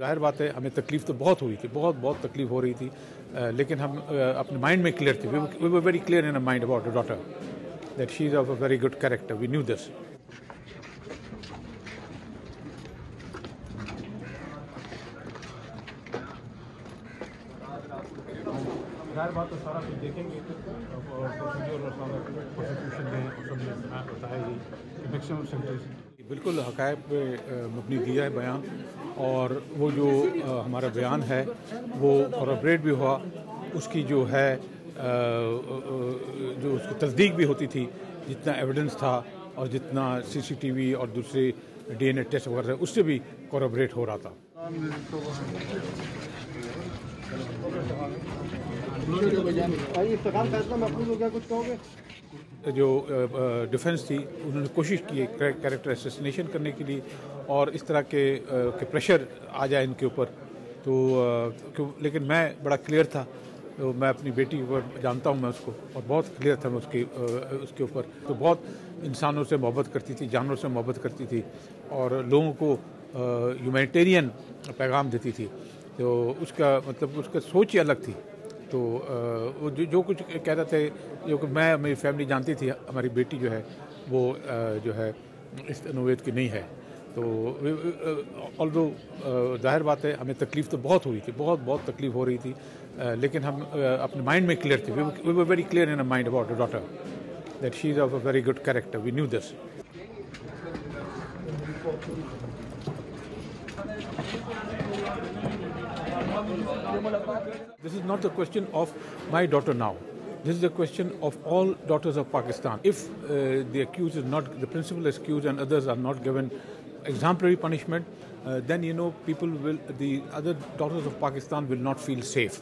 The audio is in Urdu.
ظاہر بات ہے ہمیں تکلیف تو بہت ہوئی تھی، بہت تکلیف ہو رہی تھی، لیکن ہم اپنے مائنڈ میں کلیئر تھے. We were very clear in mind about daughter that she is of a very good character. We knew this. ظاہر بات تو سارا کچھ دیکھیں گے پروسیجر اور سارا پروسیکیوشن میں سب نے بتایا ہی میکسیمم سینٹنس بالکل حقائق پہ مبنی دیا ہے بیان، اور وہ جو ہمارا بیان ہے وہ کورابریٹ بھی ہوا. اس کی جو ہے جو اس کی تصدیق بھی ہوتی تھی، جتنا ایویڈنس تھا اور جتنا سی سی ٹی وی اور دوسرے ڈی این اے ٹیسٹ وغیرہ اس سے بھی کورابریٹ ہو رہا تھا. جو ڈیفنس تھی انہوں نے کوشش کی کیریکٹر اسیسینیشن کرنے کے لیے، اور اس طرح کے پریشر آ جائے ان کے اوپر. تو لیکن میں بڑا کلیئر تھا. تو میں اپنی بیٹی کے اوپر جانتا ہوں میں اس کو، اور بہت کلیئر تھا میں اس کے اوپر. تو بہت انسانوں سے محبت کرتی تھی، جانوروں سے محبت کرتی تھی، اور لوگوں کو ہیومینیٹیرین پیغام دیتی تھی. تو اس کا مطلب اس کا سوچ ہی الگ تھی. تو وہ جو کچھ کہتا تھے، جو کہ میں میری فیملی جانتی تھی ہماری بیٹی جو ہے وہ جو ہے اس نوعیت کی نہیں ہے. تو آلدو ظاہر بات ہے ہمیں تکلیف تو بہت ہوئی تھی، بہت تکلیف ہو رہی تھی، لیکن ہم اپنے مائنڈ میں کلیئر تھے. We were very clear in mind about daughter that she is of a very good character. We knew this. This is not the question of my daughter now. This is the question of all daughters of Pakistan. If the accused is not, the principal accused and others are not given exemplary punishment, then people will, the other daughters of Pakistan will not feel safe.